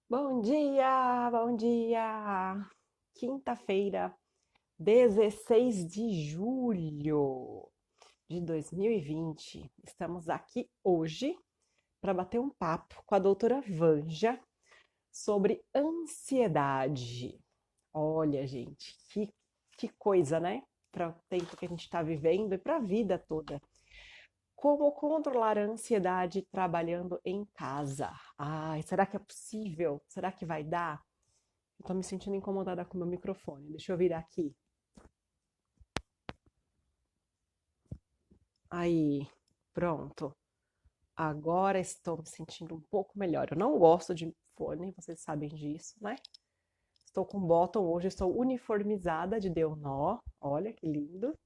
Bom dia, bom dia! Quinta-feira, 16 de julho de 2020. Estamos aqui hoje para bater um papo com a doutora Vanja sobre ansiedade. Olha, gente, que coisa, né? Para o tempo que a gente está vivendo e para a vida toda. Como controlar a ansiedade trabalhando em casa? Ai, será que é possível? Será que vai dar? Eu tô me sentindo incomodada com o meu microfone. Deixa eu virar aqui. Aí, pronto. Agora estou me sentindo um pouco melhor. Eu não gosto de fone, vocês sabem disso, né? Estou com bottom hoje, estou uniformizada de deu nó. Olha que lindo.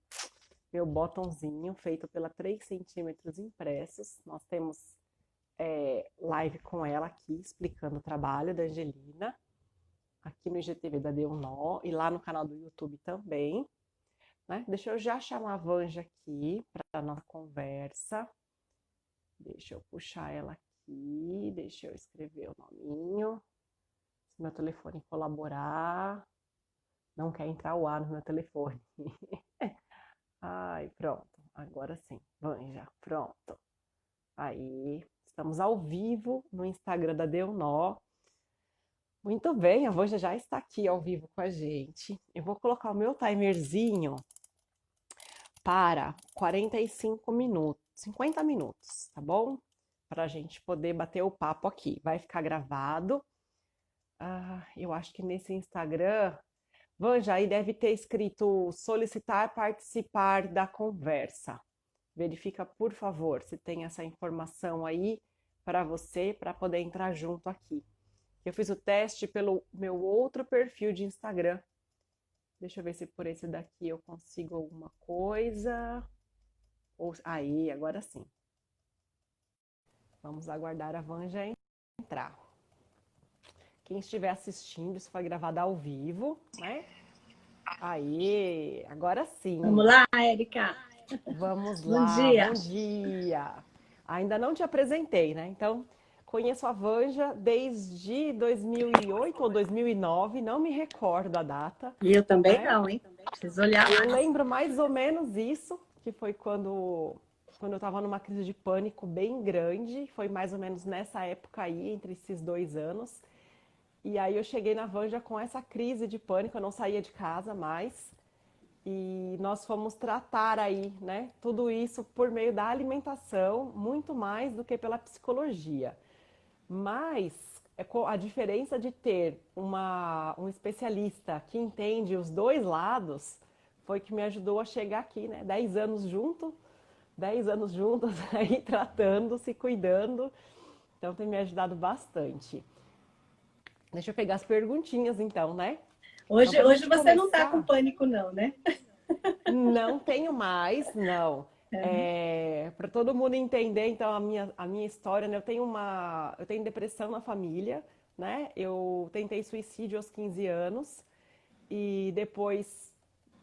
Meu bottomzinho feito pela 3 centímetros impressos. Nós temos live com ela aqui, explicando o trabalho da Angelina. Aqui no IGTV da Deu Nó e lá no canal do YouTube também. Né? Deixa eu já chamar a Vanja aqui para a nossa conversa. Deixa eu puxar ela aqui, deixa eu escrever o nominho. Se meu telefone colaborar, não quer entrar o ar no meu telefone. Ai, pronto. Agora sim. Vanja, pronto. Aí, estamos ao vivo no Instagram da Deu Nó. Muito bem, a Vanja já está aqui ao vivo com a gente. Eu vou colocar o meu timerzinho para 45 minutos, 50 minutos, tá bom? Para a gente poder bater o papo aqui. Vai ficar gravado. Eu acho que nesse Instagram, Vanja, aí deve ter escrito solicitar participar da conversa. Verifica, por favor, se tem essa informação aí para você, para poder entrar junto aqui. Eu fiz o teste pelo meu outro perfil de Instagram. Deixa eu ver se por esse daqui eu consigo alguma coisa. Aí, agora sim. Vamos aguardar a Vanja entrar. Quem estiver assistindo, isso foi gravado ao vivo, né? Aí, agora Vamos sim. lá, Érica. Vamos Bom lá, dia. bom dia. Ainda não te apresentei, né? Então, conheço a Vanja desde 2008 ou 2009, não me recordo a data, E eu também né? não, hein? Preciso olhar Eu mais. lembro mais ou menos isso, que foi quando eu estava numa crise de pânico bem grande, foi mais ou menos nessa época aí, entre esses 2 anos. E aí eu cheguei na Vanja com essa crise de pânico, eu não saía de casa mais. E nós fomos tratar aí, né, tudo isso por meio da alimentação, muito mais do que pela psicologia. Mas a diferença de ter um especialista que entende os dois lados foi que me ajudou a chegar aqui, né? 10 anos junto, 10 anos juntos aí tratando, se cuidando. Então tem me ajudado bastante. Deixa eu pegar as perguntinhas então, né? Então, Hoje, para a hoje gente você não está com começar, pânico, não, né? não tenho mais, não. Uhum. Para todo mundo entender, então, a minha história, né? Eu tenho depressão na família, né? Eu tentei suicídio aos 15 anos e depois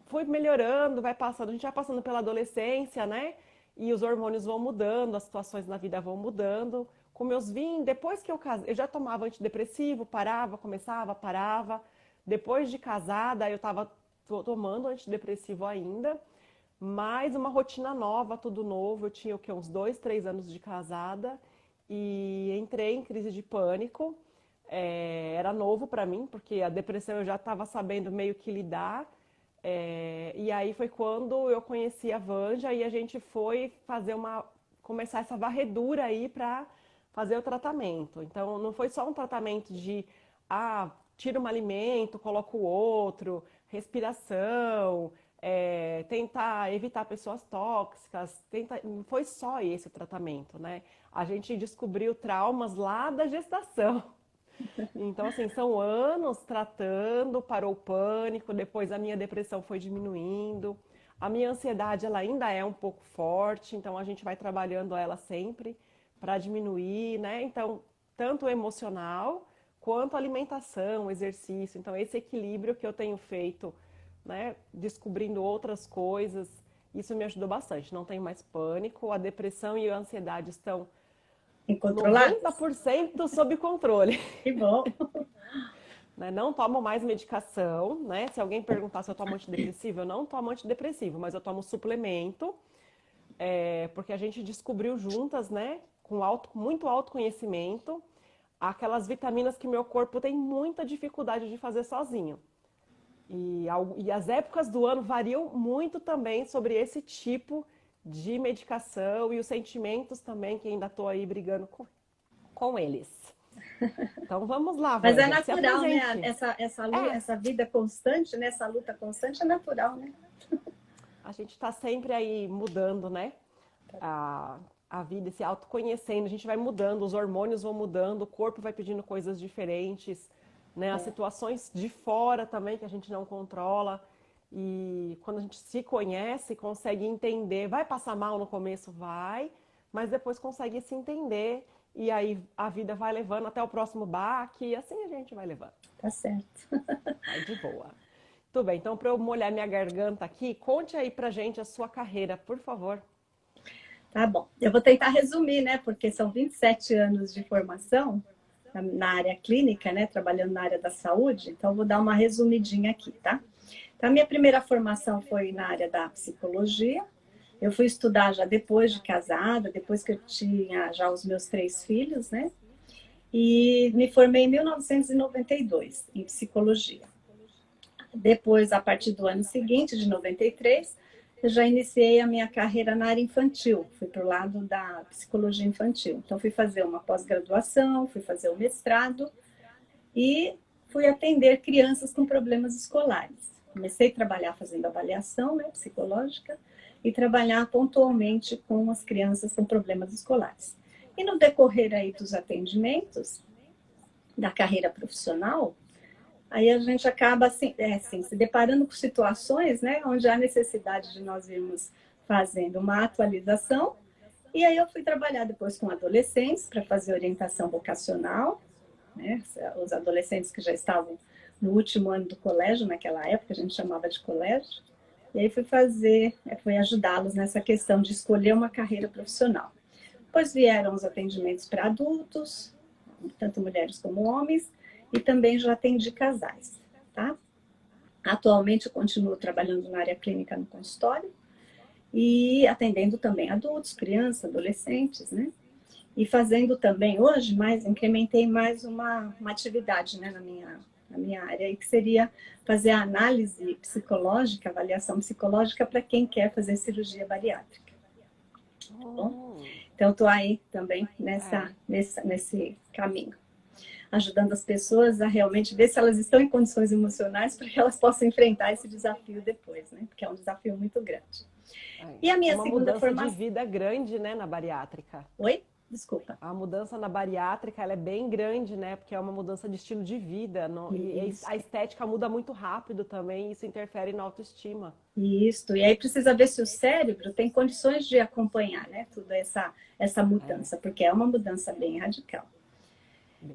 foi melhorando, vai passando, a gente vai passando pela adolescência, né? E os hormônios vão mudando, as situações na vida vão mudando. Com meus 20, depois que eu casei, eu já tomava antidepressivo, parava, começava, parava. Depois de casada, eu estava tomando antidepressivo ainda, mais uma rotina nova, tudo novo. Eu tinha o quê? Uns 2, 3 anos de casada e entrei em crise de pânico. Era novo para mim, porque a depressão eu já estava sabendo meio que lidar. E aí foi quando eu conheci a Vanja e a gente foi começar essa varredura aí para fazer o tratamento. Então não foi só um tratamento de tira um alimento, coloca o outro, respiração, tentar evitar pessoas tóxicas, não foi só esse o tratamento, né? A gente descobriu traumas lá da gestação. Então, assim, são anos tratando, parou o pânico, depois a minha depressão foi diminuindo. A minha ansiedade, ela ainda é um pouco forte, então a gente vai trabalhando ela sempre para diminuir, né? Então, tanto o emocional quanto a alimentação, exercício. Então, esse equilíbrio que eu tenho feito, né, descobrindo outras coisas, isso me ajudou bastante. Não tenho mais pânico, a depressão e a ansiedade estão Incontroladas? 90% sob controle. Que bom. Né? Não tomo mais medicação, né? Se alguém perguntar se eu tomo antidepressivo, eu não tomo antidepressivo, mas eu tomo suplemento, porque a gente descobriu juntas, né, com muito autoconhecimento, aquelas vitaminas que meu corpo tem muita dificuldade de fazer sozinho. E as épocas do ano variam muito também sobre esse tipo de medicação e os sentimentos também, que ainda estou aí brigando com eles. Então vamos lá, Mas é Vânia, se natural, né? apresente. É, Essa vida constante, né? Essa luta constante é natural, né? a gente está sempre aí mudando, né? A, a vida, se autoconhecendo, a gente vai mudando, os hormônios vão mudando, o corpo vai pedindo coisas diferentes, né? As situações de fora também que a gente não controla. E quando a gente se conhece, consegue entender, vai passar mal no começo, vai, mas depois consegue se entender e aí a vida vai levando até o próximo baque e assim a gente vai levando. Tá certo. Vai de boa. Tudo bem, então para eu molhar minha garganta aqui, conte aí pra gente a sua carreira, por favor. Tá bom. Eu vou tentar resumir, né? Porque são 27 anos de formação na área clínica, né? Trabalhando na área da saúde. Então, eu vou dar uma resumidinha aqui, tá? Então, a minha primeira formação foi na área da psicologia. Eu fui estudar já depois de casada, depois que eu tinha já os meus 3 filhos, né? E me formei em 1992 em psicologia. Depois, a partir do ano seguinte, de 93, eu já iniciei a minha carreira na área infantil. Fui para o lado da psicologia infantil. Então, fui fazer uma pós-graduação, fui fazer o mestrado e fui atender crianças com problemas escolares. Comecei a trabalhar fazendo avaliação, né, psicológica e trabalhar pontualmente com as crianças com problemas escolares. E no decorrer aí dos atendimentos da carreira profissional, aí a gente acaba assim, se deparando com situações, né, onde há necessidade de nós irmos fazendo uma atualização. E aí eu fui trabalhar depois com adolescentes para fazer orientação vocacional, né, os adolescentes que já estavam no último ano do colégio, naquela época a gente chamava de colégio. E aí fui ajudá-los nessa questão de escolher uma carreira profissional. Depois vieram os atendimentos para adultos, tanto mulheres como homens, e também já atendi casais, tá? Atualmente eu continuo trabalhando na área clínica no consultório e atendendo também adultos, crianças, adolescentes, né? E fazendo também, hoje, incrementei mais uma atividade, né, na minha área, que seria fazer a análise psicológica, avaliação psicológica para quem quer fazer cirurgia bariátrica. Tá bom? Então, estou aí também nesse caminho, ajudando as pessoas a realmente ver se elas estão em condições emocionais para que elas possam enfrentar esse desafio depois, né? Porque é um desafio muito grande. E a minha uma segunda mudança formação... de vida grande, né, na bariátrica. Oi? Desculpa. A mudança na bariátrica, ela é bem grande, né? Porque é uma mudança de estilo de vida. E a estética muda muito rápido também, e isso interfere na autoestima. Isso. E aí precisa ver se o cérebro tem condições de acompanhar, né? Toda essa mudança, porque é uma mudança bem radical.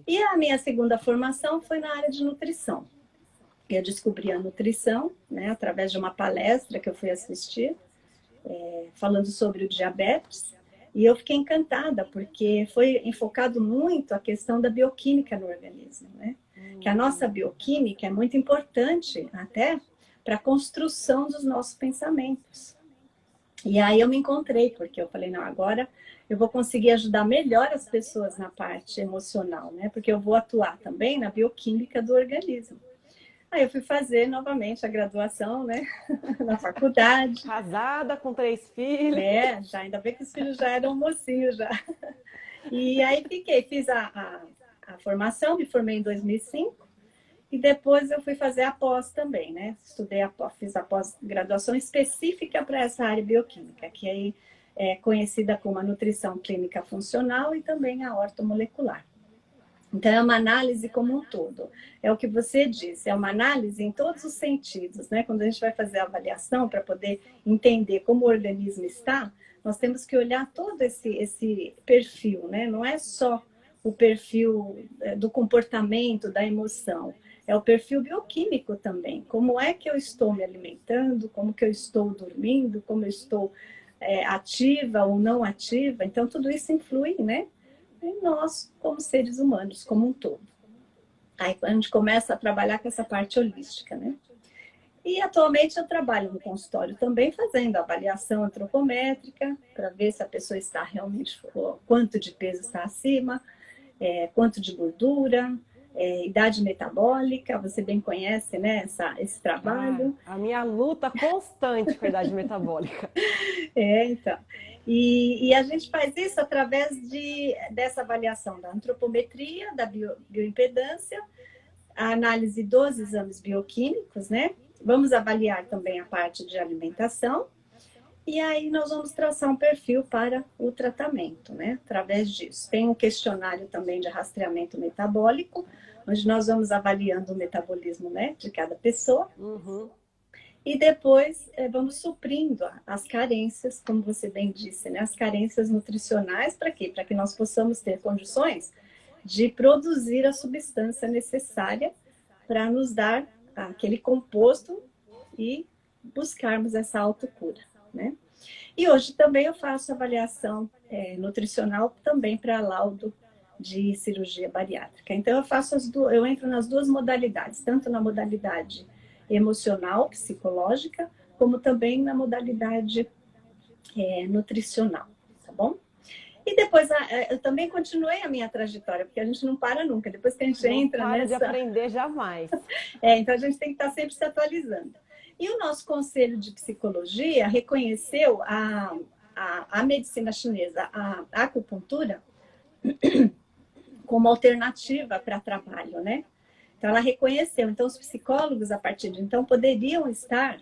E a minha segunda formação foi na área de nutrição. Eu descobri a nutrição, né, através de uma palestra que eu fui assistir, falando sobre o diabetes. E eu fiquei encantada, porque foi enfocado muito a questão da bioquímica no organismo, né? Que a nossa bioquímica é muito importante até para a construção dos nossos pensamentos. E aí eu me encontrei, porque eu falei, não, agora eu vou conseguir ajudar melhor as pessoas na parte emocional, né? Porque eu vou atuar também na bioquímica do organismo. Aí eu fui fazer novamente a graduação, né? Na faculdade. Casada com 3 filhos. Já, ainda bem que os filhos já eram mocinhos já. E aí fiz a formação, me formei em 2005. E depois eu fui fazer a pós também, né? Fiz a pós-graduação específica para essa área bioquímica, que aí é conhecida como a nutrição clínica funcional e também a ortomolecular. Então, é uma análise como um todo. É o que você disse, é uma análise em todos os sentidos, né? Quando a gente vai fazer a avaliação para poder entender como o organismo está, nós temos que olhar todo esse perfil, né? Não é só o perfil do comportamento, da emoção, é o perfil bioquímico também. Como é que eu estou me alimentando, como que eu estou dormindo, como eu estou ativa ou não ativa. Então, tudo isso influi, né? e nós como seres humanos, como um todo. Aí a gente começa a trabalhar com essa parte holística, né? E atualmente eu trabalho no consultório também fazendo avaliação antropométrica para ver se a pessoa está realmente, quanto de peso está acima, quanto de gordura, idade metabólica, você bem conhece, né, esse Ah, trabalho. a minha luta constante com a idade metabólica. Então. E a gente faz isso através dessa avaliação da antropometria, da bioimpedância, a análise dos exames bioquímicos, né? Vamos avaliar também a parte de alimentação. E aí nós vamos traçar um perfil para o tratamento, né? Através disso. Tem um questionário também de rastreamento metabólico, onde nós vamos avaliando o metabolismo, né, de cada pessoa. Uhum. E depois vamos suprindo as carências, como você bem disse, né? As carências nutricionais, para quê? Para que nós possamos ter condições de produzir a substância necessária para nos dar aquele composto e buscarmos essa autocura, né? E hoje também eu faço avaliação nutricional também para laudo de cirurgia bariátrica. Então eu entro nas duas modalidades, tanto na modalidade emocional, psicológica, como também na modalidade nutricional, tá bom? E depois eu também continuei a minha trajetória, porque a gente não para nunca. Depois que a gente Não entra para de nessa. aprender jamais. Então a gente tem que estar sempre se atualizando. E o nosso Conselho de Psicologia reconheceu a medicina chinesa, a acupuntura, como alternativa para trabalho, né? Então ela reconheceu. Então os psicólogos, a partir de então, poderiam estar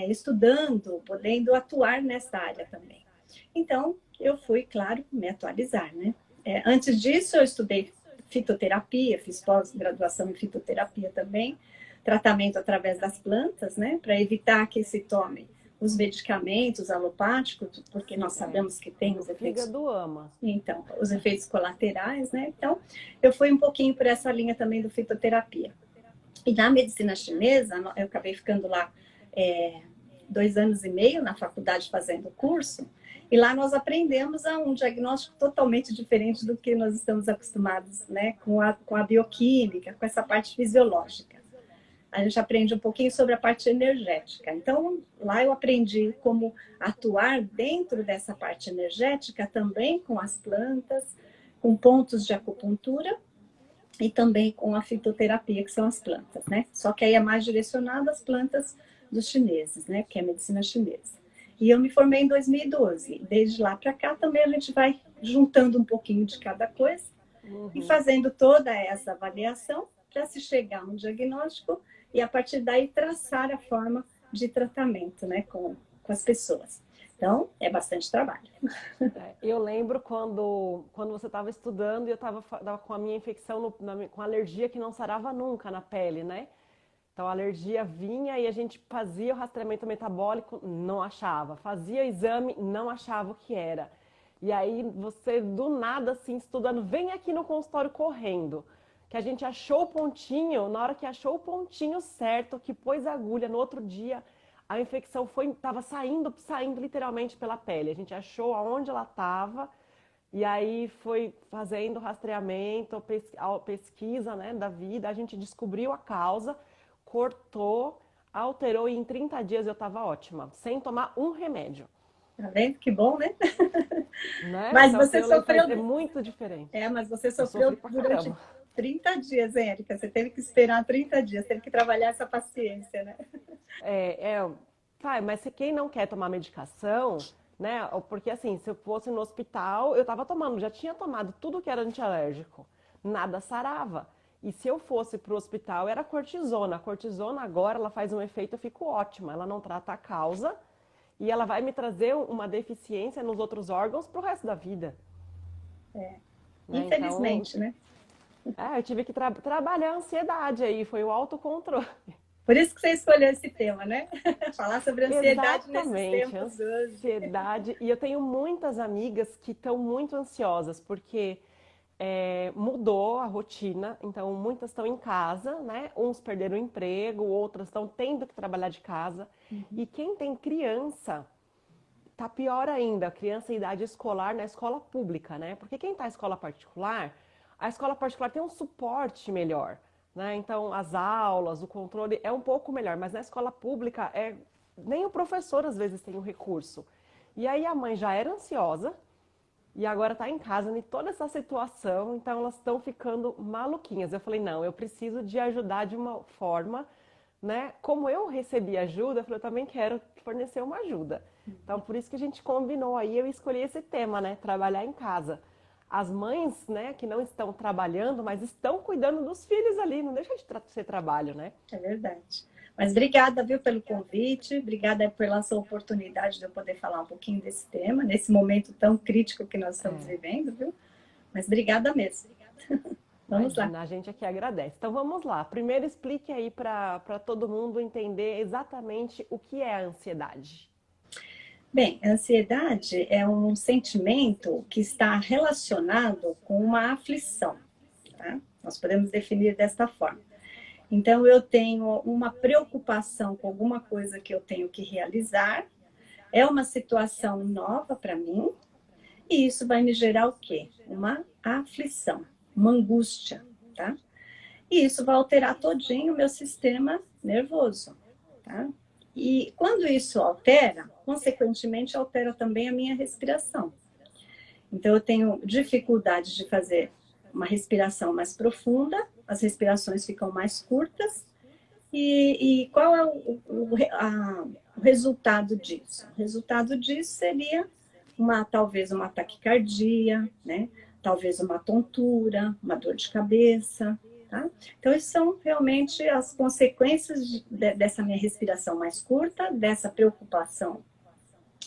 estudando, podendo atuar nessa área também. Então, eu fui, claro, me atualizar, né? Antes disso, eu estudei fitoterapia, fiz pós-graduação em fitoterapia também, tratamento através das plantas, né? Para evitar que se tome os medicamentos alopáticos, porque nós sabemos que tem os efeitos... Fígado ama. Então, os efeitos colaterais, né? Então, eu fui um pouquinho por essa linha também do fitoterapia. E na medicina chinesa, eu acabei ficando lá 2 anos e meio na faculdade fazendo o curso, e lá nós aprendemos a um diagnóstico totalmente diferente do que nós estamos acostumados, né, com a bioquímica, com essa parte fisiológica. A gente aprende um pouquinho sobre a parte energética. Então, lá eu aprendi como atuar dentro dessa parte energética também com as plantas, com pontos de acupuntura e também com a fitoterapia, que são as plantas, né? Só que aí é mais direcionado às plantas dos chineses, né? Que é a medicina chinesa. E eu me formei em 2012. Desde lá para cá também a gente vai juntando um pouquinho de cada coisa e fazendo toda essa avaliação para se chegar a um diagnóstico e a partir daí traçar a forma de tratamento, né? Com as pessoas. Então, é bastante trabalho. Eu lembro quando você estava estudando e eu estava com a minha infecção, com alergia que não sarava nunca na pele, né? Então a alergia vinha e a gente fazia o rastreamento metabólico, não achava. Fazia exame, não achava o que era. E aí você, do nada, assim, estudando, vem aqui no consultório correndo. Que a gente achou o pontinho, na hora que achou o pontinho certo, que pôs a agulha no outro dia, a infecção estava saindo literalmente pela pele. A gente achou aonde ela estava e aí foi fazendo rastreamento, a pesquisa, né, da vida. A gente descobriu a causa, cortou, alterou e em 30 dias eu estava ótima, sem tomar um remédio. Tá vendo? Que bom, né? Né? Mas Então, assim, você sofreu... é muito diferente. mas você Eu sofri sofreu pra durante caramba. 30 dias, hein, Érica? Você teve que esperar 30 dias, teve que trabalhar essa paciência, né? Pai, mas se quem não quer tomar medicação, né? Porque assim, se eu fosse no hospital, eu tava tomando, já tinha tomado tudo que era antialérgico, nada sarava. E se eu fosse pro hospital, era cortisona. A cortisona agora, ela faz um efeito, eu fico ótima. Ela não trata a causa e ela vai me trazer uma deficiência nos outros órgãos pro resto da vida. Né? Infelizmente, Então, né? eu tive que trabalhar a ansiedade aí, foi o autocontrole. Por isso que você escolheu esse tema, né? Falar sobre ansiedade nesses Exatamente, tempos hoje. ansiedade. E eu tenho muitas amigas que estão muito ansiosas, porque mudou a rotina, então muitas estão em casa, né? Uns perderam o emprego, outras estão tendo que trabalhar de casa. E quem tem criança tá pior ainda, a criança em idade escolar na escola pública, né? Porque quem tá em escola particular, a escola particular tem um suporte melhor, né? Então, as aulas, o controle é um pouco melhor, mas na escola pública nem o professor às vezes tem o recurso. E aí a mãe já era ansiosa e agora está em casa em toda essa situação, então elas estão ficando maluquinhas. Eu falei, não, eu preciso de ajudar de uma forma, né? Como eu recebi ajuda, eu falei, eu também quero fornecer uma ajuda. Então, por isso que a gente combinou aí, eu escolhi esse tema, né? Trabalhar em casa. As mães, né, que não estão trabalhando, mas estão cuidando dos filhos ali, não deixa de ser trabalho, né? É verdade. Mas obrigada, viu, pelo convite, obrigada pela sua oportunidade de eu poder falar um pouquinho desse tema, nesse momento tão crítico que nós estamos vivendo, viu? Mas obrigada mesmo. Vamos lá. Imagina, a gente aqui agradece. Então vamos lá. Primeiro explique aí para todo mundo entender exatamente o que é a ansiedade. Bem, a ansiedade é um sentimento que está relacionado com uma aflição, tá? Nós podemos definir desta forma. Então, eu tenho uma preocupação com alguma coisa que eu tenho que realizar, é uma situação nova para mim, e isso vai me gerar o quê? Uma aflição, uma angústia, tá? E isso vai alterar todinho o meu sistema nervoso, tá? E quando isso altera, consequentemente altera também a minha respiração. Então eu tenho dificuldade de fazer uma respiração mais profunda, as respirações ficam mais curtas. E qual é o resultado disso? O resultado disso seria talvez uma taquicardia, né? Talvez uma tontura, uma dor de cabeça, tá? Então, isso são realmente as consequências dessa minha respiração mais curta, dessa preocupação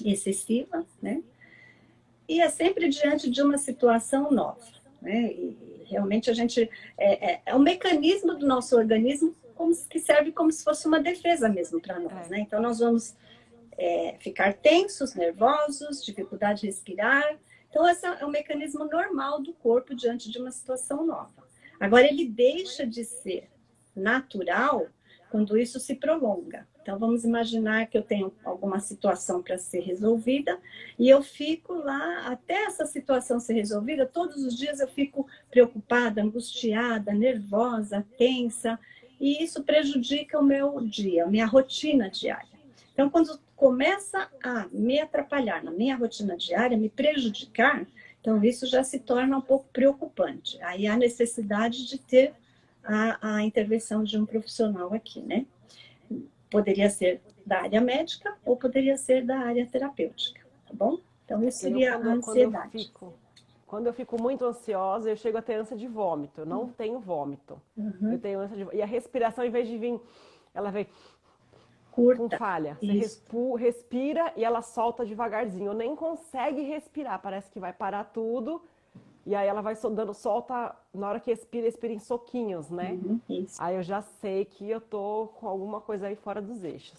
excessiva, né? E é sempre diante de uma situação nova, né? E realmente a gente é um mecanismo do nosso organismo que serve como se fosse uma defesa mesmo para nós, né? Então nós vamos ficar tensos, nervosos, dificuldade de respirar. Então esse é um mecanismo normal do corpo diante de uma situação nova. Agora ele deixa de ser natural quando isso se prolonga. Então, vamos imaginar que eu tenho alguma situação para ser resolvida e eu fico lá, até essa situação ser resolvida, todos os dias eu fico preocupada, angustiada, nervosa, tensa, e isso prejudica o meu dia, a minha rotina diária. Então, quando começa a me atrapalhar na minha rotina diária, me prejudicar, então isso já se torna um pouco preocupante. Aí há necessidade de ter a intervenção de um profissional aqui, né? Poderia ser da área médica ou poderia ser da área terapêutica, tá bom? Então, isso seria a ansiedade. Quando eu fico muito ansiosa, eu chego a ter ânsia de vômito. Eu não tenho vômito. Eu tenho ânsia de... E a respiração, em vez de vir, ela vem curta, com falha. Você respira e ela solta devagarzinho. Eu nem consegue respirar. Parece que vai parar tudo. E aí ela vai solta, na hora que expira em soquinhos, né? Isso. Aí eu já sei que eu tô com alguma coisa aí fora dos eixos.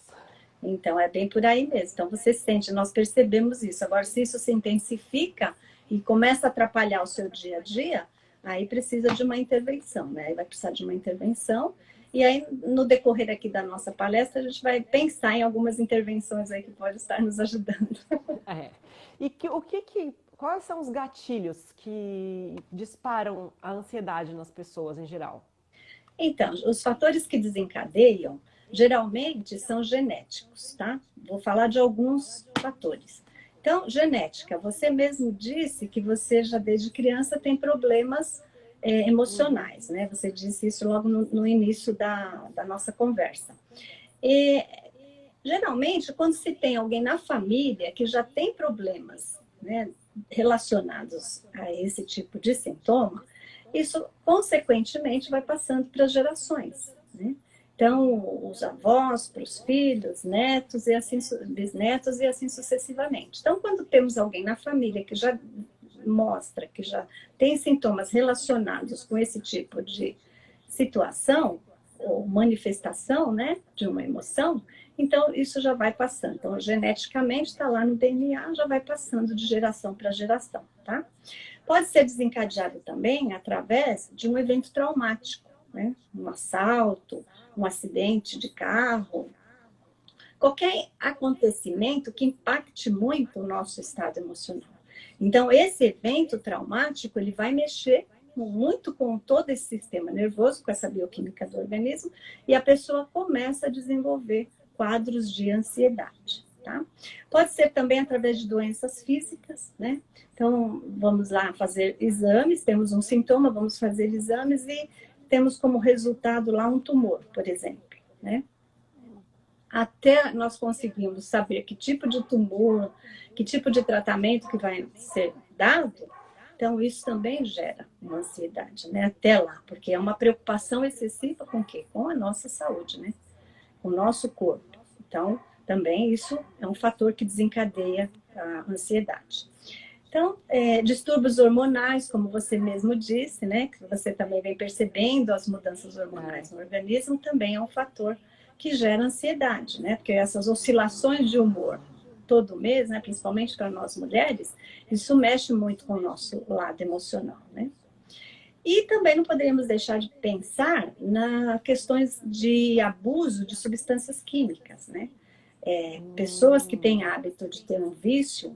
Então, é bem por aí mesmo. Então, você sente, nós percebemos isso. Agora, se isso se intensifica e começa a atrapalhar o seu dia a dia, aí precisa de uma intervenção, né? Aí vai precisar de uma intervenção. E aí, no decorrer aqui da nossa palestra, a gente vai pensar em algumas intervenções aí que podem estar nos ajudando. E quais são os gatilhos que disparam a ansiedade nas pessoas em geral? Então, os fatores que desencadeiam geralmente são genéticos, tá? Vou falar de alguns fatores. Então, genética, você mesmo disse que você já desde criança tem problemas emocionais, né? Você disse isso logo no início da nossa conversa. E, geralmente, quando se tem alguém na família que já tem problemas, né, relacionados a esse tipo de sintoma, isso, consequentemente, vai passando para as gerações, né? Então, os avós para os filhos, netos e assim, bisnetos e assim sucessivamente. Então, quando temos alguém na família que já mostra que já tem sintomas relacionados com esse tipo de situação ou manifestação, né, de uma emoção, então isso já vai passando. Então, geneticamente está lá no DNA, já vai passando de geração para geração, tá? Pode ser desencadeado também através de um evento traumático, né? Um assalto, um acidente de carro, qualquer acontecimento que impacte muito o nosso estado emocional. Então, esse evento traumático, ele vai mexer muito com todo esse sistema nervoso, com essa bioquímica do organismo, e a pessoa começa a desenvolver quadros de ansiedade, tá? Pode ser também através de doenças físicas, né? Então, vamos lá fazer exames, temos um sintoma, vamos fazer exames e temos como resultado lá um tumor, por exemplo, né? Até nós conseguimos saber que tipo de tumor, que tipo de tratamento que vai ser dado, então isso também gera uma ansiedade, né? Até lá, porque é uma preocupação excessiva com o quê? Com a nossa saúde, né? Com o nosso corpo. Então, também isso é um fator que desencadeia a ansiedade. Então, distúrbios hormonais, como você mesmo disse, né? Que você também vem percebendo as mudanças hormonais no organismo, também é um fator que gera ansiedade, né? Porque essas oscilações de humor todo mês, né? Principalmente para nós mulheres, isso mexe muito com o nosso lado emocional, né? E também não poderíamos deixar de pensar nas questões de abuso de substâncias químicas, né? Pessoas que têm hábito de ter um vício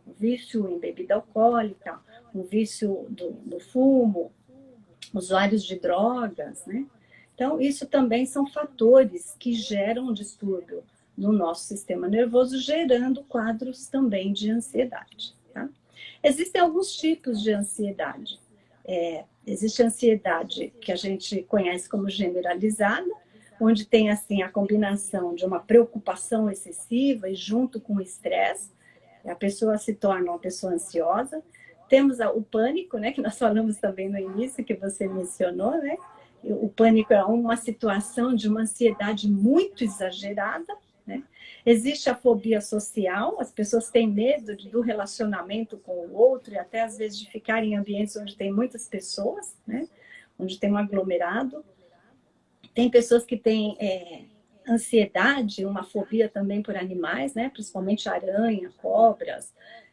em bebida alcoólica, um vício do fumo, usuários de drogas, né? Então, isso também são fatores que geram um distúrbio no nosso sistema nervoso, gerando quadros também de ansiedade, tá? Existem alguns tipos de ansiedade. Existe a ansiedade que a gente conhece como generalizada, onde tem assim a combinação de uma preocupação excessiva e junto com o estresse, a pessoa se torna uma pessoa ansiosa. Temos o pânico, né, que nós falamos também no início, que você mencionou, né? O pânico é uma situação de uma ansiedade muito exagerada, né? Existe a fobia social, as pessoas têm medo do relacionamento com o outro e até às vezes de ficar em ambientes onde tem muitas pessoas, né? Onde tem um aglomerado. Tem pessoas que têm ansiedade, uma fobia também por animais, né? Principalmente aranha, cobras,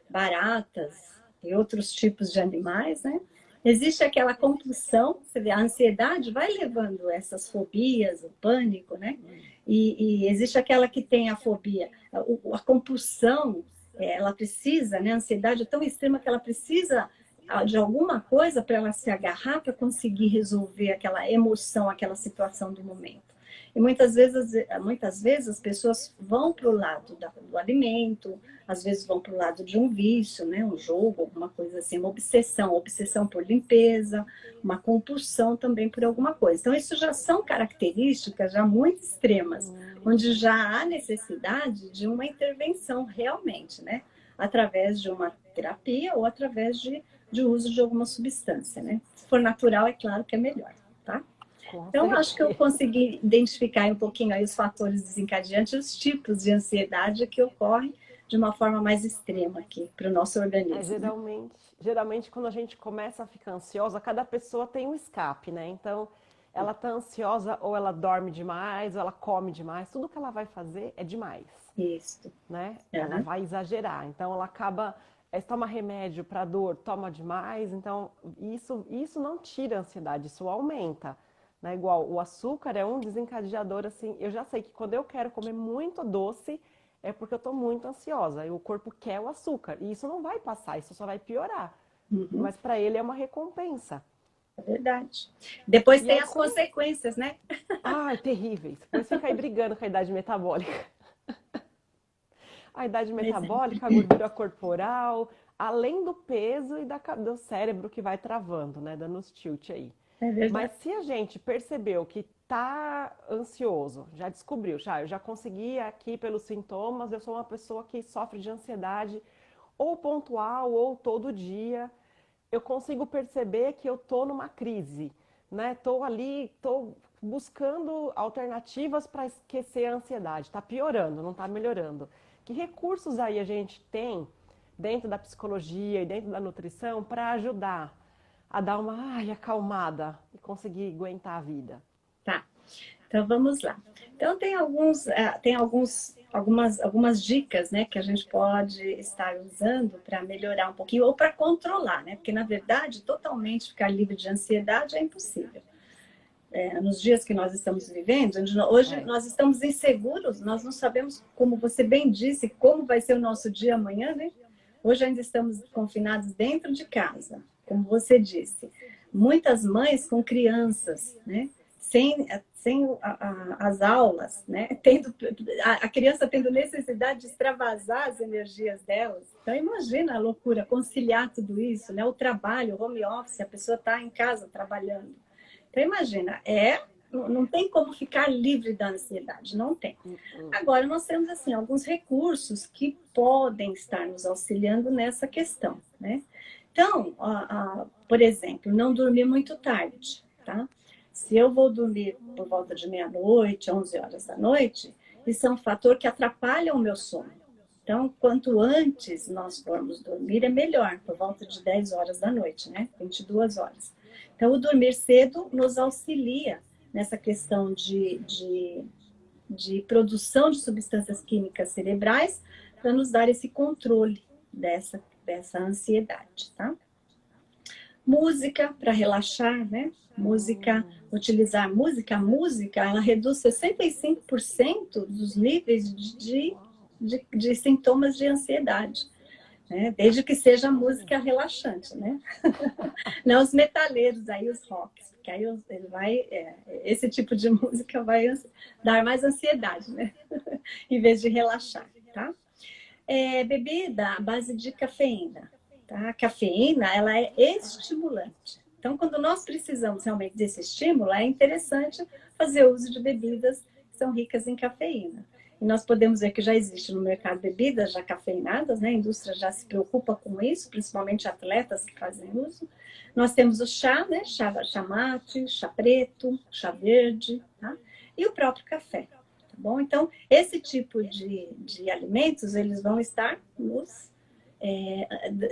baratas e outros tipos de animais, né? Existe aquela compulsão, você vê, a ansiedade vai levando essas fobias, o pânico, né? E existe aquela que tem a fobia, a compulsão, ela precisa, né? A ansiedade é tão extrema que ela precisa de alguma coisa para ela se agarrar para conseguir resolver aquela emoção, aquela situação do momento. E muitas vezes as pessoas vão para o lado do alimento, às vezes vão para o lado de um vício, né? Um jogo, alguma coisa assim, uma obsessão por limpeza, uma compulsão também por alguma coisa. Então, isso já são características já muito extremas, onde já há necessidade de uma intervenção realmente, né? Através de uma terapia ou através de uso de alguma substância, né? Se for natural, é claro que é melhor, tá? Então, acho que eu consegui identificar um pouquinho aí os fatores desencadeantes, os tipos de ansiedade que ocorrem de uma forma mais extrema aqui para o nosso organismo. Geralmente, quando a gente começa a ficar ansiosa, cada pessoa tem um escape, né? Então, ela tá ansiosa ou ela dorme demais, ou ela come demais, tudo que ela vai fazer é demais. Isso. Né? Ela vai exagerar. Então, ela acaba... toma remédio para dor, toma demais. Então, isso não tira a ansiedade, isso aumenta. Né? Igual o açúcar é um desencadeador, assim, eu já sei que quando eu quero comer muito doce, é porque eu estou muito ansiosa, e o corpo quer o açúcar, e isso não vai passar, isso só vai piorar. Mas para ele é uma recompensa. É verdade. Depois tem as consequências, né? Ai, terríveis. Depois fica aí brigando com a idade metabólica. A idade metabólica, a gordura corporal, além do peso e do cérebro que vai travando, né? Dando os tilt aí. Mas se a gente percebeu que tá ansioso, já descobriu, eu já consegui aqui pelos sintomas, eu sou uma pessoa que sofre de ansiedade ou pontual ou todo dia, eu consigo perceber que eu tô numa crise, né? Tô buscando alternativas para esquecer a ansiedade, tá piorando, não tá melhorando. Que recursos aí a gente tem dentro da psicologia e dentro da nutrição para ajudar a dar uma acalmada e conseguir aguentar a vida? Tá, então vamos lá. Então tem algumas dicas, né, que a gente pode estar usando para melhorar um pouquinho ou para controlar, né? Porque na verdade totalmente ficar livre de ansiedade é impossível. nos dias que nós estamos vivendo, hoje É. nós estamos inseguros, nós não sabemos, como você bem disse, como vai ser o nosso dia amanhã, né? Hoje ainda estamos confinados dentro de casa, como você disse. Muitas mães com crianças, né? Sem as aulas, né? A criança tendo necessidade de extravasar as energias delas. Então, imagina a loucura, conciliar tudo isso, né? O trabalho, o home office, a pessoa está em casa trabalhando. Então, imagina, não tem como ficar livre da ansiedade, não tem. Agora, nós temos, assim, alguns recursos que podem estar nos auxiliando nessa questão, né? Então, por exemplo, não dormir muito tarde, tá? Se eu vou dormir por volta de meia-noite, 11 horas da noite, isso é um fator que atrapalha o meu sono. Então, quanto antes nós formos dormir, é melhor, por volta de 10 horas da noite, né? 22 horas. Então, o dormir cedo nos auxilia nessa questão de produção de substâncias químicas cerebrais para nos dar esse controle dessa ansiedade, tá? Música para relaxar, né? Utilizar música, a música, ela reduz 65% dos níveis de sintomas de ansiedade, né? Desde que seja música relaxante, né? Não os metaleiros aí, os rocks, porque aí ele vai, esse tipo de música vai dar mais ansiedade, né? Em vez de relaxar, tá? Bebida à base de cafeína, tá? A cafeína, ela é estimulante. Então, quando nós precisamos realmente desse estímulo, é interessante fazer uso de bebidas que são ricas em cafeína. E nós podemos ver que já existe no mercado bebidas já cafeinadas, né? A indústria já se preocupa com isso, principalmente atletas que fazem uso. Nós temos o chá, né? Chá mate, chá preto, chá verde, tá? E o próprio café, tá bom? Então, esse tipo de alimentos, eles vão estar nos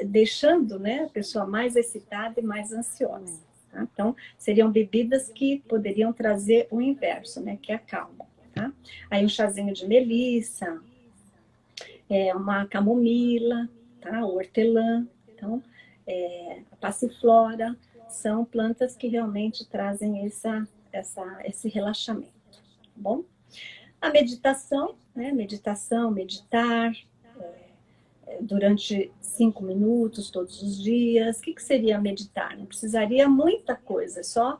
deixando, né, a pessoa mais excitada e mais ansiosa. Tá? Então, seriam bebidas que poderiam trazer o inverso, né, que é a calma. Tá? Aí um chazinho de melissa, uma camomila, tá? Hortelã, então, a passiflora, são plantas que realmente trazem esse relaxamento, tá bom? A meditação, né? Meditar, durante 5 minutos todos os dias. O que seria meditar? Não precisaria muita coisa, só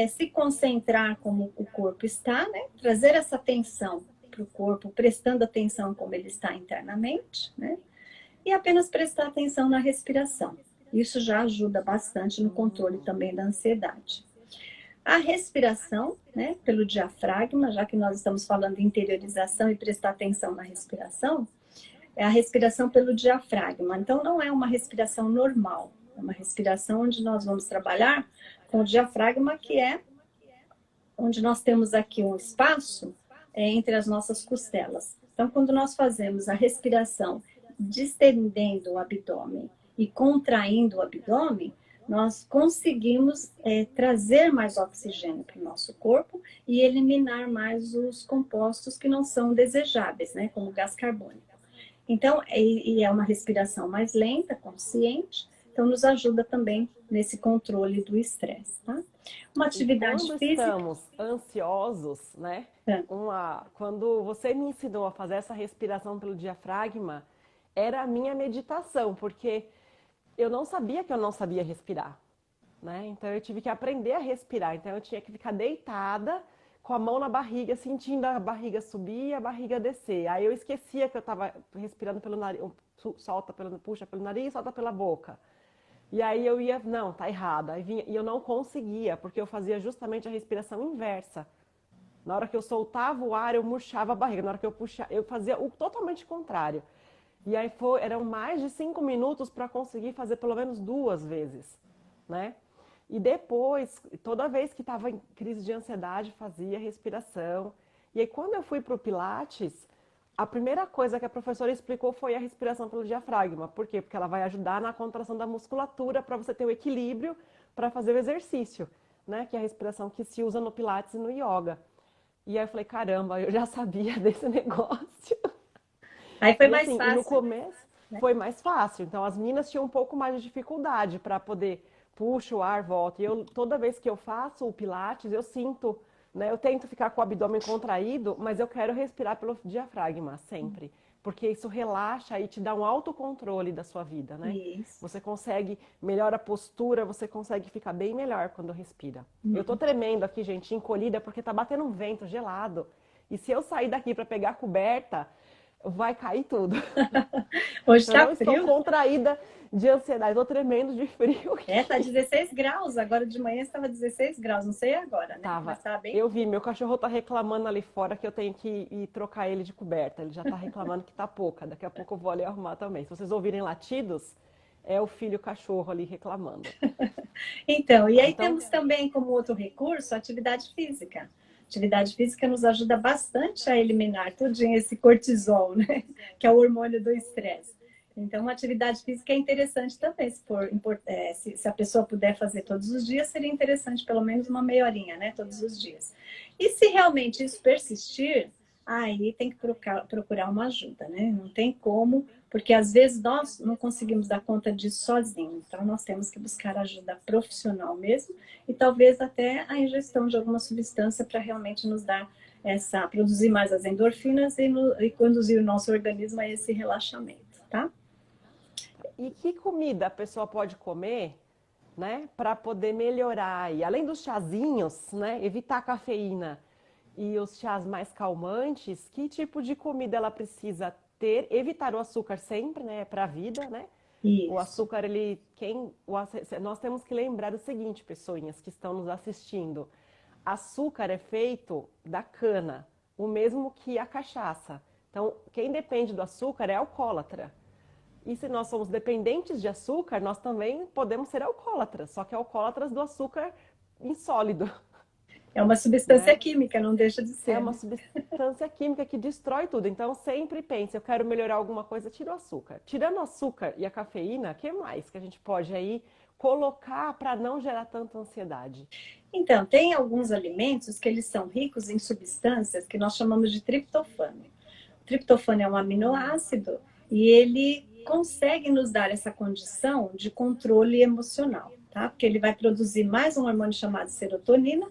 se concentrar como o corpo está, né? Trazer essa atenção para o corpo, prestando atenção como ele está internamente, né? E apenas prestar atenção na respiração. Isso já ajuda bastante no controle também da ansiedade. A respiração, né, pelo diafragma, já que nós estamos falando de interiorização e prestar atenção na respiração, é a respiração pelo diafragma. Então, não é uma respiração normal, é uma respiração onde nós vamos trabalhar com o diafragma, que é onde nós temos aqui um espaço entre as nossas costelas. Então, quando nós fazemos a respiração distendendo o abdômen e contraindo o abdômen, nós conseguimos trazer mais oxigênio para o nosso corpo e eliminar mais os compostos que não são desejáveis, né, como o gás carbônico. Então, é uma respiração mais lenta, consciente, então nos ajuda também nesse controle do estresse, tá? Uma atividade Quando física... estamos ansiosos, né? Quando você me ensinou a fazer essa respiração pelo diafragma, era a minha meditação, porque eu não sabia que eu não sabia respirar, né? Então eu tive que aprender a respirar. Então eu tinha que ficar deitada com a mão na barriga, sentindo a barriga subir e a barriga descer. Aí eu esquecia que eu estava respirando pelo nariz, puxa pelo nariz, solta pela boca. E aí eu ia, não, tá errado. Aí vinha, e eu não conseguia, porque eu fazia justamente a respiração inversa. Na hora que eu soltava o ar, eu murchava a barriga. Na hora que eu puxava, eu fazia o totalmente contrário. E aí eram mais de 5 minutos para conseguir fazer pelo menos 2 vezes, né? E depois, toda vez que estava em crise de ansiedade, fazia respiração. E aí quando eu fui para o Pilates, a primeira coisa que a professora explicou foi a respiração pelo diafragma. Por quê? Porque ela vai ajudar na contração da musculatura para você ter o equilíbrio para fazer o exercício, né? Que é a respiração que se usa no Pilates e no Yoga. E aí eu falei, caramba, eu já sabia desse negócio. Aí foi E mais assim, fácil. e no começo foi mais fácil. Então as meninas tinham um pouco mais de dificuldade para poder, puxa o ar, volta. E toda vez que eu faço o Pilates, eu sinto, né? Eu tento ficar com o abdômen contraído, mas eu quero respirar pelo diafragma sempre. Porque isso relaxa e te dá um autocontrole da sua vida, né? Isso. Você consegue, melhora a postura, você consegue ficar bem melhor quando respira. Eu tô Uhum. tremendo aqui, gente, encolhida, porque tá batendo um vento gelado. E se eu sair daqui para pegar a coberta, vai cair tudo. Hoje Eu está não estou frio? contraída de ansiedade, estou tremendo de frio Tá aqui. 16 graus. Agora de manhã estava 16 graus. Não sei agora, né? Mas Tava. tá bem. Eu vi, meu cachorro tá reclamando ali fora que eu tenho que ir trocar ele de coberta. Ele já tá reclamando que tá pouca. Daqui a pouco eu vou ali arrumar também. Se vocês ouvirem latidos, é o filho cachorro ali reclamando. Então, e Tá? aí Então, temos também como outro recurso a atividade física. Atividade física nos ajuda bastante a eliminar tudinho esse cortisol, né? Que é o hormônio do estresse. Então, uma atividade física é interessante também, se a pessoa puder fazer todos os dias, seria interessante pelo menos uma meia horinha, né? Todos os dias. E se realmente isso persistir, aí tem que procurar uma ajuda, né? Não tem como, porque às vezes nós não conseguimos dar conta disso sozinhos. Então, nós temos que buscar ajuda profissional mesmo e talvez até a ingestão de alguma substância para realmente nos dar produzir mais as endorfinas e conduzir o nosso organismo a esse relaxamento, tá? e que comida a pessoa pode comer, né, para poder melhorar? E além dos chazinhos, né, evitar a cafeína e os chás mais calmantes, que tipo de comida ela precisa ter? Evitar o açúcar sempre, né, para a vida, né? O Isso. açúcar, nós temos que lembrar o seguinte, pessoinhas que estão nos assistindo. Açúcar é feito da cana, o mesmo que a cachaça. Então, quem depende do açúcar é alcoólatra. E se nós somos dependentes de açúcar, nós também podemos ser alcoólatras, só que alcoólatras do açúcar insólido, É uma substância né? química, não deixa de É ser, uma né? substância química que destrói tudo. Então, sempre pense, eu quero melhorar alguma coisa, tira o açúcar. Tirando o açúcar e a cafeína, o que mais que a gente pode aí colocar para não gerar tanta ansiedade? Então, tem alguns alimentos que eles são ricos em substâncias que nós chamamos de triptofano. O triptofano é um aminoácido e ele consegue nos dar essa condição de controle emocional, tá? Porque ele vai produzir mais um hormônio chamado serotonina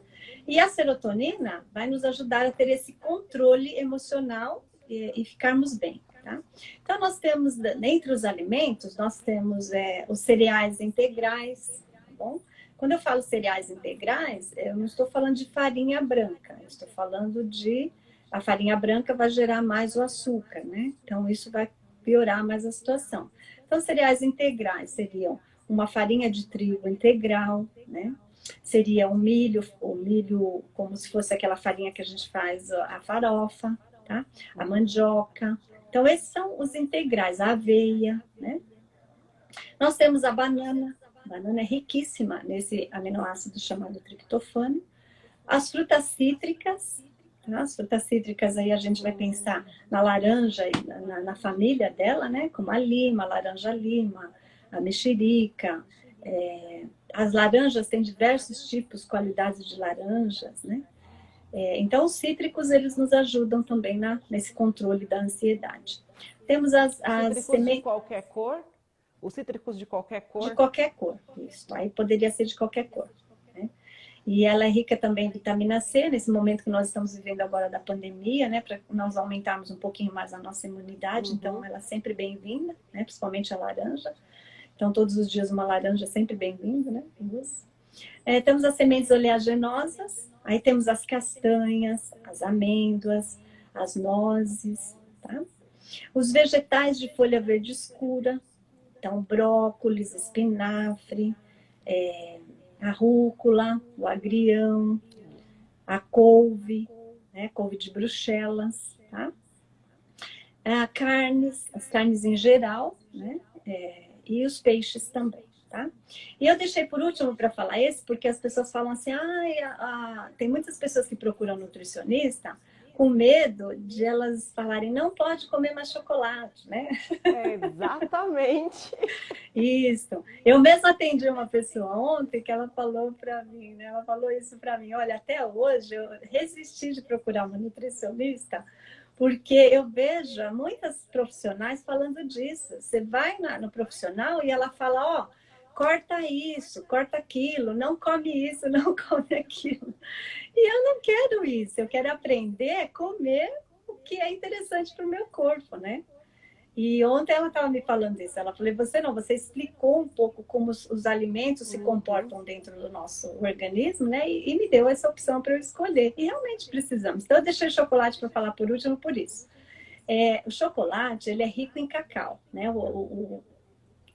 e a serotonina vai nos ajudar a ter esse controle emocional e ficarmos bem, tá? Então, nós temos, entre os alimentos, nós temos os cereais integrais, tá bom? Quando eu falo cereais integrais, eu não estou falando de farinha branca, eu estou falando de a farinha branca vai gerar mais o açúcar, né? Então isso vai piorar mais a situação. Então cereais integrais seriam uma farinha de trigo integral, né? Seria o milho como se fosse aquela farinha que a gente faz a farofa, tá? A mandioca. Então esses são os integrais, a aveia, né? Nós temos a banana. A banana é riquíssima nesse aminoácido chamado triptofano. As frutas cítricas, tá? As frutas cítricas aí a gente vai pensar na laranja e na família dela, né? Como a lima, a laranja-lima, a mexerica. As laranjas têm diversos tipos, qualidades de laranjas, né? Então, os cítricos, eles nos ajudam também nesse controle da ansiedade. Temos as Cítricos de sementes qualquer cor? Os cítricos de qualquer de cor? qualquer cor, isso. Aí poderia ser de qualquer cor, né? E ela é rica também em vitamina C, nesse momento que nós estamos vivendo agora da pandemia, né? Para nós aumentarmos um pouquinho mais a nossa imunidade, então Uhum. ela é sempre bem-vinda, né? Principalmente a laranja. Então, todos os dias uma laranja é sempre bem-vinda, né? Temos as sementes oleaginosas, aí temos as castanhas, as amêndoas, as nozes, tá? Os vegetais de folha verde escura, então brócolis, espinafre, a rúcula, o agrião, a couve, né? Couve de Bruxelas, tá? As carnes em geral, né? E os peixes também, tá? E eu deixei por último para falar esse, porque as pessoas falam assim, tem muitas pessoas que procuram nutricionista com medo de elas falarem, não pode comer mais chocolate, né? Exatamente. Isso. Eu mesma atendi uma pessoa ontem que ela falou para mim, né? Ela falou isso para mim. Olha, até hoje eu resisti de procurar uma nutricionista porque eu vejo muitas profissionais falando disso. Você vai no profissional e ela fala, corta isso, corta aquilo, não come isso, não come aquilo. E eu não quero isso, eu quero aprender a comer o que é interessante para o meu corpo, né? E ontem ela estava me falando isso. Ela falou, você explicou um pouco como os alimentos se comportam dentro do nosso organismo, né? E me deu essa opção para eu escolher. E realmente precisamos. Então, eu deixei o chocolate para falar por último por isso. O chocolate, ele é rico em cacau, né?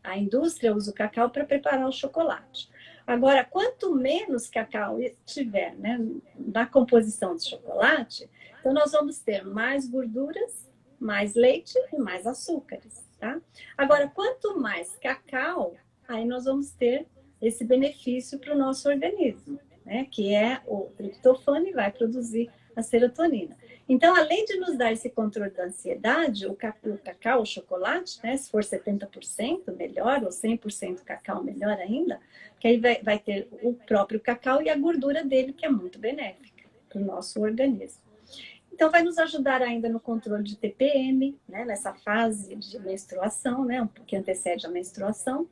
A indústria usa o cacau para preparar o chocolate. Agora, quanto menos cacau tiver, né, na composição do chocolate, então nós vamos ter mais gorduras, mais leite e mais açúcares, tá? Agora, quanto mais cacau, aí nós vamos ter esse benefício para o nosso organismo, né? Que é o triptofano e vai produzir a serotonina. Então, além de nos dar esse controle da ansiedade, o cacau, o chocolate, né? Se for 70% melhor, ou 100% cacau melhor ainda, que aí vai ter o próprio cacau e a gordura dele, que é muito benéfica para o nosso organismo. Então, vai nos ajudar ainda no controle de TPM, né? Nessa fase de menstruação, né? Que antecede a menstruação.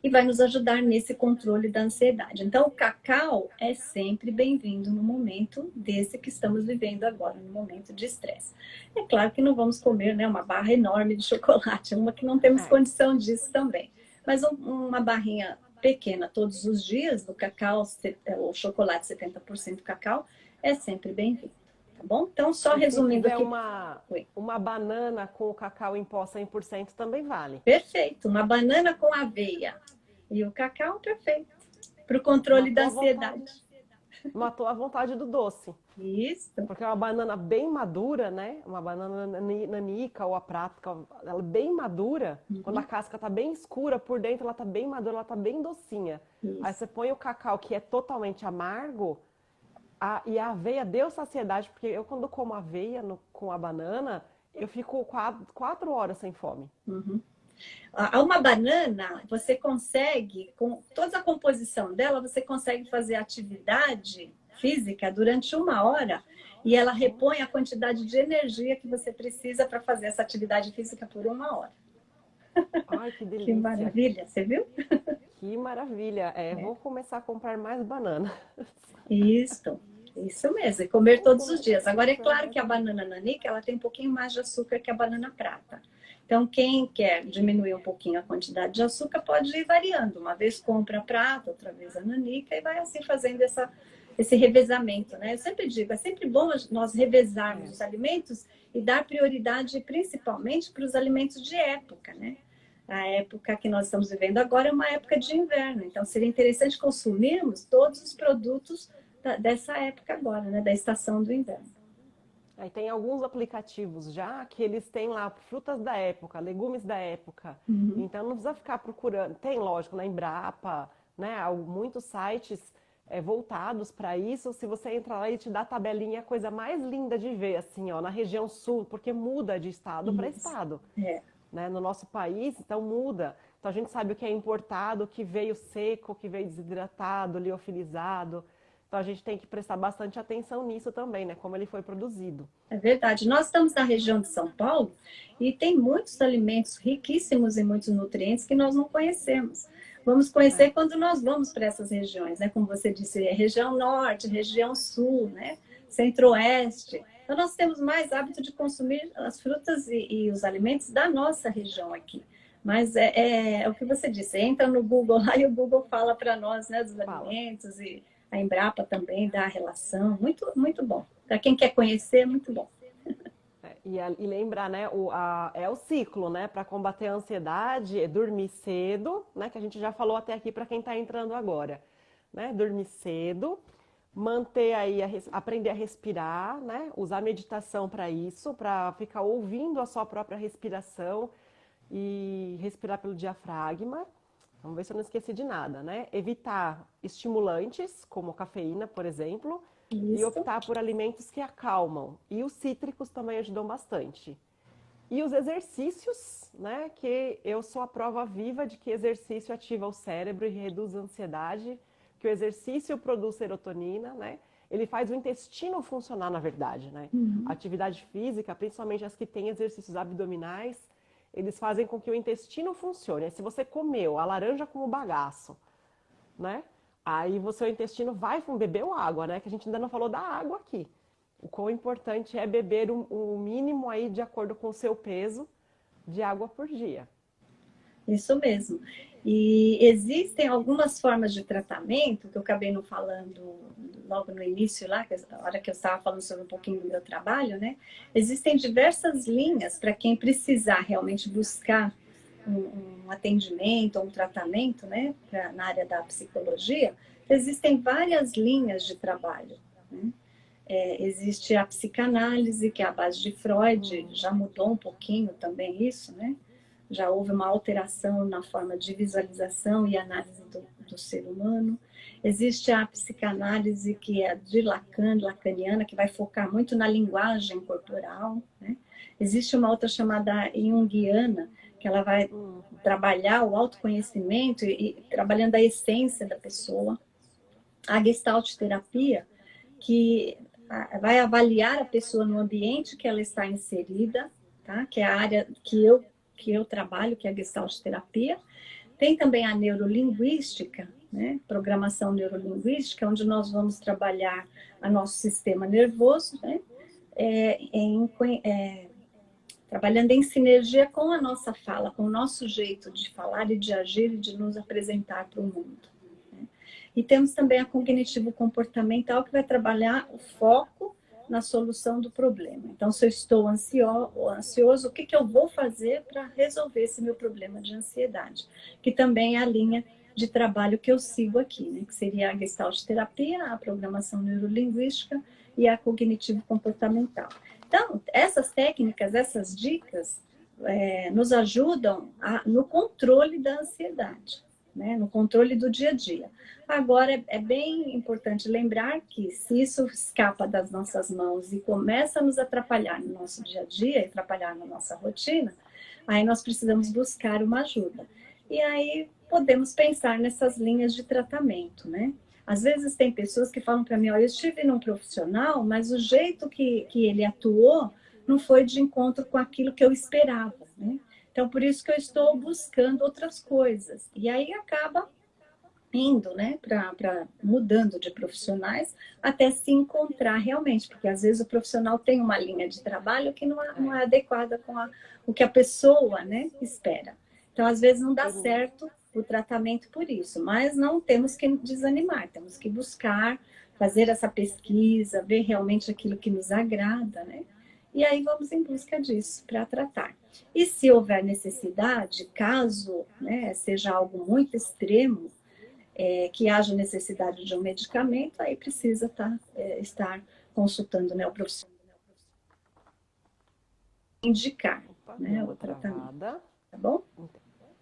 E vai nos ajudar nesse controle da ansiedade. Então, o cacau é sempre bem-vindo no momento desse que estamos vivendo agora, no momento de estresse. É claro que não vamos comer, né, uma barra enorme de chocolate, uma que não temos condição disso também. Mas uma barrinha pequena todos os dias do cacau, o chocolate 70% cacau, é sempre bem-vindo. Tá bom? Então, só resumindo aqui. Uma banana com o cacau em pó 100% também vale. Perfeito. Uma banana com aveia. E o cacau, perfeito. Para o controle da ansiedade. Matou a vontade do doce. Isso. Porque é uma banana bem madura, né? Uma banana nanica ou a prática, ela é bem madura. Quando a casca tá bem escura, por dentro ela tá bem madura, ela tá bem docinha. Isso. Aí você põe o cacau, que é totalmente amargo, e a aveia deu saciedade, porque eu quando como aveia com a banana, eu fico 4 horas sem fome. Uma banana, você consegue, com toda a composição dela, você consegue fazer atividade física durante 1 hora e ela repõe a quantidade de energia que você precisa para fazer essa atividade física por 1 hora. Ai, que delícia. Que maravilha, você viu? Que maravilha. Vou começar a comprar mais banana. Isso mesmo, e comer todos os dias. Agora, é claro que a banana nanica, ela tem um pouquinho mais de açúcar que a banana prata. Então, quem quer diminuir um pouquinho a quantidade de açúcar, pode ir variando. Uma vez compra a prata, outra vez a nanica, e vai assim fazendo esse revezamento, né? Eu sempre digo, é sempre bom nós revezarmos os alimentos e dar prioridade principalmente para os alimentos de época, né? A época que nós estamos vivendo agora é uma época de inverno, então seria interessante consumirmos todos os produtos dessa época agora, né? Da estação do inverno. Aí tem alguns aplicativos já que eles têm lá frutas da época, legumes da época. Então não precisa ficar procurando. Tem, lógico, na Embrapa, né? Muitos sites voltados para isso. Se você entrar lá, ele te dá a tabelinha, a coisa mais linda de ver, assim, ó, na região sul, porque muda de estado para estado. Né? No nosso país, então muda. Então a gente sabe o que é importado, o que veio seco, o que veio desidratado, liofilizado. Então a gente tem que prestar bastante atenção nisso também, né? Como ele foi produzido. É verdade. Nós estamos na região de São Paulo e tem muitos alimentos riquíssimos em muitos nutrientes que nós não conhecemos. Vamos conhecer quando nós vamos para essas regiões, né? Como você disse, região norte, região sul, né? Centro-oeste. Então nós temos mais hábito de consumir as frutas e os alimentos da nossa região aqui. Mas é o que você disse, entra no Google lá e o Google fala para nós, né, dos alimentos e a Embrapa também dá a relação, muito, muito bom. Para quem quer conhecer, é muito bom. E lembrar, né, é o ciclo, né, para combater a ansiedade, é dormir cedo, né, que a gente já falou até aqui para quem está entrando agora, né, dormir cedo, manter aí, aprender a respirar, né, usar meditação para isso, para ficar ouvindo a sua própria respiração e respirar pelo diafragma. Vamos ver se eu não esqueci de nada, né? Evitar estimulantes, como cafeína, por exemplo, e optar por alimentos que acalmam. E os cítricos também ajudam bastante. E os exercícios, né? Que eu sou a prova viva de que exercício ativa o cérebro e reduz a ansiedade, que o exercício produz serotonina, né? Ele faz o intestino funcionar, na verdade, né? A atividade física, principalmente as que têm exercícios abdominais, eles fazem com que o intestino funcione. Se você comeu a laranja como bagaço, né? Aí o seu intestino vai beber água, né? Que a gente ainda não falou da água aqui. O quão importante é beber o mínimo aí de acordo com o seu peso de água por dia. Isso mesmo. E existem algumas formas de tratamento, que eu acabei não falando logo no início, lá, na hora que eu estava falando sobre um pouquinho do meu trabalho, né? Existem diversas linhas para quem precisar realmente buscar um atendimento, um tratamento, né? Na área da psicologia, existem várias linhas de trabalho, né? Existe a psicanálise, que é a base de Freud, já mudou um pouquinho também isso, né? Já houve uma alteração na forma de visualização e análise do ser humano. Existe a psicanálise, que é de Lacan, lacaniana, que vai focar muito na linguagem corporal, né? Existe uma outra chamada junguiana, que ela vai trabalhar o autoconhecimento e trabalhando a essência da pessoa. A Gestalt terapia, que vai avaliar a pessoa no ambiente que ela está inserida, tá? Que é a área que eu trabalho, que é a Gestalt terapia. Tem também a neurolinguística, né? Programação neurolinguística, onde nós vamos trabalhar o nosso sistema nervoso, né? Trabalhando em sinergia com a nossa fala, com o nosso jeito de falar e de agir e de nos apresentar para o mundo. E temos também a cognitivo-comportamental, que vai trabalhar o foco na solução do problema. Então, se eu estou ansioso, o que eu vou fazer para resolver esse meu problema de ansiedade? Que também é a linha de trabalho que eu sigo aqui, né? Que seria a Gestalt terapia, a programação neurolinguística e a cognitivo-comportamental. Então, essas técnicas, essas dicas, nos ajudam no controle da ansiedade, né? No controle do dia a dia. Agora, é bem importante lembrar que se isso escapa das nossas mãos e começa a nos atrapalhar no nosso dia a dia, atrapalhar na nossa rotina, aí nós precisamos buscar uma ajuda. E aí podemos pensar nessas linhas de tratamento, né? Às vezes tem pessoas que falam para mim, olha, eu estive num profissional, mas o jeito que ele atuou não foi de encontro com aquilo que eu esperava, né? Então, por isso que eu estou buscando outras coisas. E aí acaba indo, né, para mudando de profissionais até se encontrar realmente, porque às vezes o profissional tem uma linha de trabalho que não é adequada com o que a pessoa, né, espera. Então, às vezes não dá certo o tratamento por isso, mas não temos que desanimar, temos que buscar, fazer essa pesquisa, ver realmente aquilo que nos agrada, né? E aí vamos em busca disso para tratar. E se houver necessidade, caso, né, seja algo muito extremo, que haja necessidade de um medicamento, aí precisa estar consultando, né, o profissional, indicar, Opa, deu né, o uma tratamento, travada. tá bom?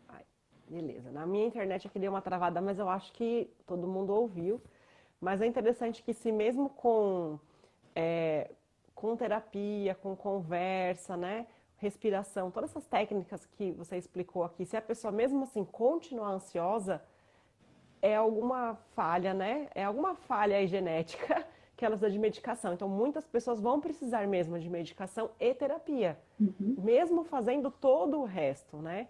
Ai, beleza. Na minha internet aqui deu uma travada, mas eu acho que todo mundo ouviu. Mas é interessante que se mesmo com terapia, com conversa, né? Respiração, todas essas técnicas que você explicou aqui, se a pessoa mesmo assim continuar ansiosa, é alguma falha, né? É alguma falha aí genética que ela precisa de medicação. Então, muitas pessoas vão precisar mesmo de medicação e terapia, mesmo fazendo todo o resto, né?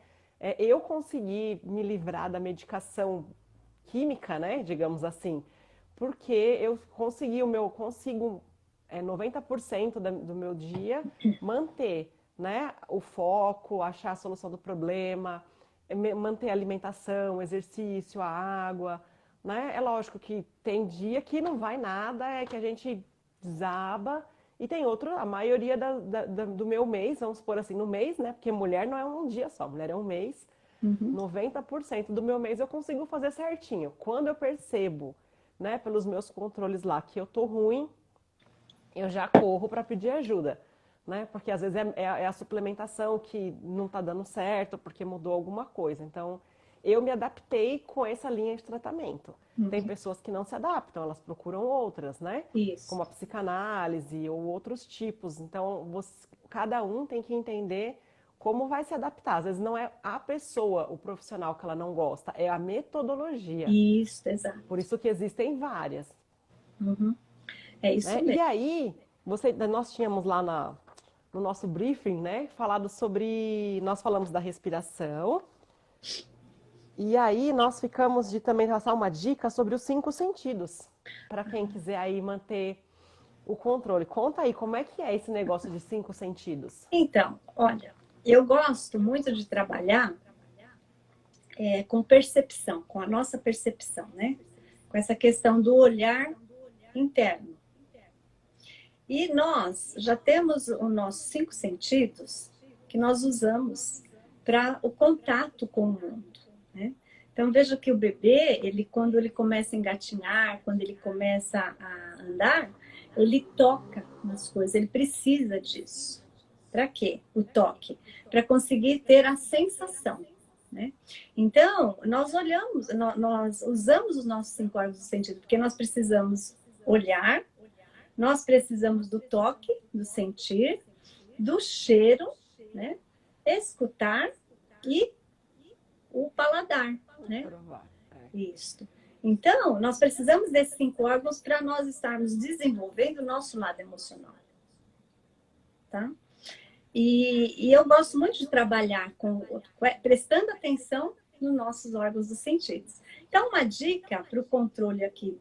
Eu consegui me livrar da medicação química, né? Digamos assim, porque eu consigo 90% do meu dia manter, né? O foco, achar a solução do problema, manter a alimentação, exercício, a água, né? É lógico que tem dia que não vai nada, é que a gente desaba, e tem outro, a maioria do meu mês, vamos supor assim, no mês, né? Porque mulher não é um dia só, mulher é um mês. 90% do meu mês eu consigo fazer certinho. Quando eu percebo, né, pelos meus controles lá, que eu tô ruim, eu já corro para pedir ajuda, né? Porque às vezes é a suplementação que não está dando certo, porque mudou alguma coisa. Então, eu me adaptei com essa linha de tratamento. Tem pessoas que não se adaptam, elas procuram outras, né? Isso. Como a psicanálise ou outros tipos. Então, cada um tem que entender como vai se adaptar. Às vezes não é a pessoa, o profissional que ela não gosta, é a metodologia. Isso, exato. Por isso que existem várias. É isso Né? E mesmo. aí, nós tínhamos lá no nosso briefing, né, falado sobre, nós falamos da respiração, e aí nós ficamos de também passar uma dica sobre os 5 sentidos, para quem quiser aí manter o controle. Conta aí, como é que é esse negócio de 5 sentidos? Então, olha, eu gosto muito de trabalhar com percepção, com a nossa percepção, né? Com essa questão do olhar interno. E nós já temos os nossos 5 sentidos que nós usamos para o contato com o mundo, né? Então, veja que o bebê, quando ele começa a engatinhar, quando ele começa a andar, ele toca nas coisas, ele precisa disso. Para quê? O toque. Para conseguir ter a sensação, né? Então, nós usamos os nossos 5 órgãos do sentido, porque nós precisamos olhar, nós precisamos do toque, do sentir, do cheiro, né? Escutar e o paladar, né? Provar. Isso. Então, nós precisamos desses 5 órgãos para nós estarmos desenvolvendo o nosso lado emocional, tá? E eu gosto muito de trabalhar prestando atenção nos nossos órgãos dos sentidos. Então, uma dica para o controle aqui